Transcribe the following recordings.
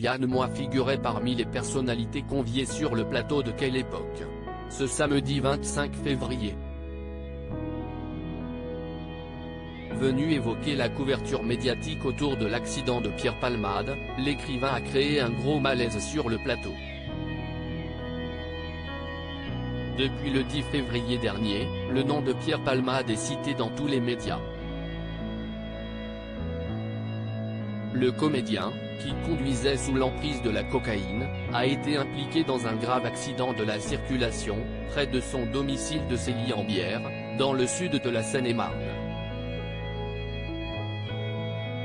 Yann Moix figurait parmi les personnalités conviées sur le plateau de Quelle époque. Ce samedi 25 février. Venu évoquer la couverture médiatique autour de l'accident de Pierre Palmade, l'écrivain a créé un gros malaise sur le plateau. Depuis le 10 février dernier, le nom de Pierre Palmade est cité dans tous les médias. Le comédien, qui conduisait sous l'emprise de la cocaïne, a été impliqué dans un grave accident de la circulation, près de son domicile de Célie-en-Bière, dans le sud de la Seine-et-Marne.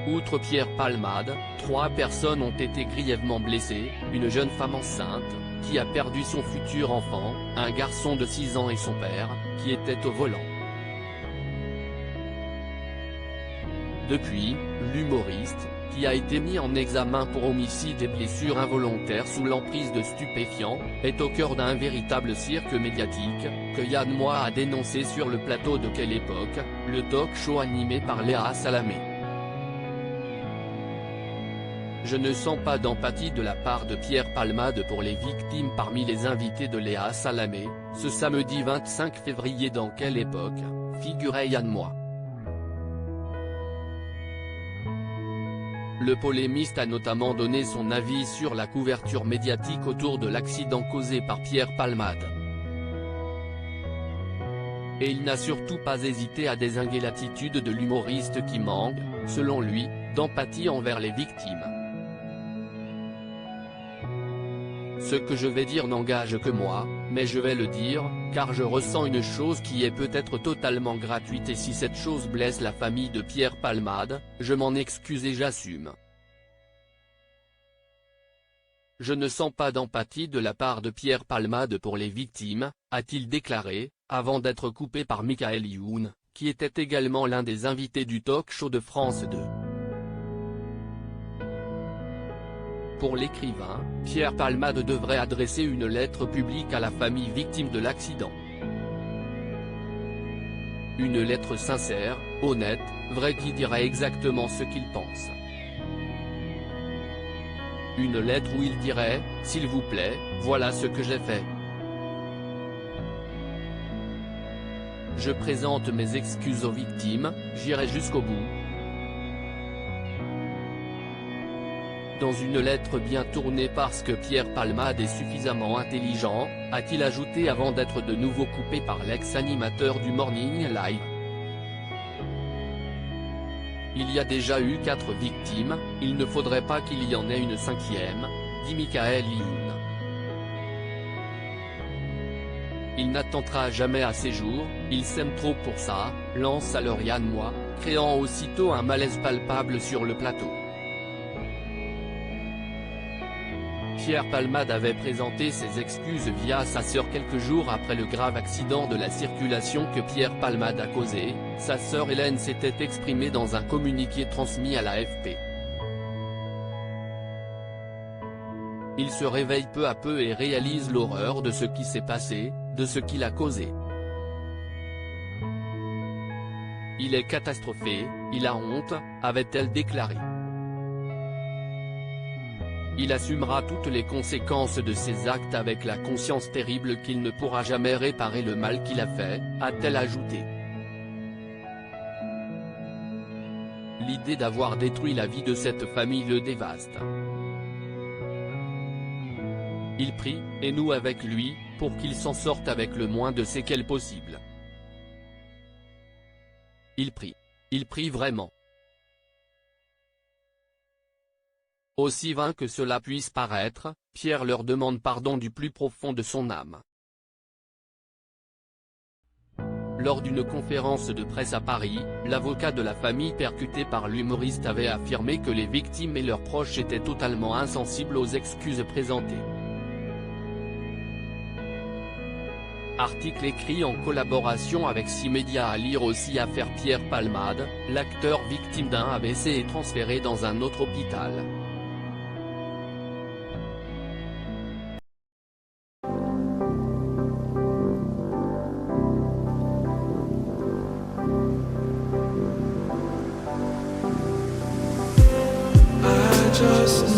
Outre Pierre Palmade, 3 personnes ont été grièvement blessées, une jeune femme enceinte, qui a perdu son futur enfant, un garçon de 6 ans et son père, qui était au volant. Depuis, l'humoriste, qui a été mis en examen pour homicide et blessures involontaires sous l'emprise de stupéfiants, est au cœur d'un véritable cirque médiatique, que Yann Moix a dénoncé sur le plateau de Quelle époque, le talk-show animé par Léa Salamé. Je ne sens pas d'empathie de la part de Pierre Palmade pour les victimes parmi les invités de Léa Salamé, ce samedi 25 février dans Quelle époque, figurait Yann Moix. Le polémiste a notamment donné son avis sur la couverture médiatique autour de l'accident causé par Pierre Palmade. Et il n'a surtout pas hésité à dézinguer l'attitude de l'humoriste qui manque, selon lui, d'empathie envers les victimes. Ce que je vais dire n'engage que moi, mais je vais le dire, car je ressens une chose qui est peut-être totalement gratuite et si cette chose blesse la famille de Pierre Palmade, je m'en excuse et j'assume. Je ne sens pas d'empathie de la part de Pierre Palmade pour les victimes, a-t-il déclaré, avant d'être coupé par Michael Youn, qui était également l'un des invités du talk-show de France 2. Pour l'écrivain, Pierre Palmade devrait adresser une lettre publique à la famille victime de l'accident. Une lettre sincère, honnête, vraie qui dirait exactement ce qu'il pense. Une lettre où il dirait, s'il vous plaît, voilà ce que j'ai fait. Je présente mes excuses aux victimes, j'irai jusqu'au bout. Dans une lettre bien tournée parce que Pierre Palmade est suffisamment intelligent, a-t-il ajouté avant d'être de nouveau coupé par l'ex-animateur du Morning Live. Il y a déjà eu 4 victimes, il ne faudrait pas qu'il y en ait une 5e, dit Michael Youn. Il n'attendra jamais à ses jours, il s'aime trop pour ça, lance alors Yann Moix, créant aussitôt un malaise palpable sur le plateau. Pierre Palmade avait présenté ses excuses via sa sœur quelques jours après le grave accident de la circulation que Pierre Palmade a causé, sa sœur Hélène s'était exprimée dans un communiqué transmis à l'AFP. Il se réveille peu à peu et réalise l'horreur de ce qui s'est passé, de ce qu'il a causé. Il est catastrophé, il a honte, avait-elle déclaré. Il assumera toutes les conséquences de ses actes avec la conscience terrible qu'il ne pourra jamais réparer le mal qu'il a fait, a-t-elle ajouté. L'idée d'avoir détruit la vie de cette famille le dévaste. Il prie, et nous avec lui, pour qu'il s'en sorte avec le moins de séquelles possible. Il prie vraiment. Aussi vain que cela puisse paraître, Pierre leur demande pardon du plus profond de son âme. Lors d'une conférence de presse à Paris, l'avocat de la famille percuté par l'humoriste avait affirmé que les victimes et leurs proches étaient totalement insensibles aux excuses présentées. Article écrit en collaboration avec 6 médias à lire aussi affaire Pierre Palmade, l'acteur victime d'un AVC est transféré dans un autre hôpital. Just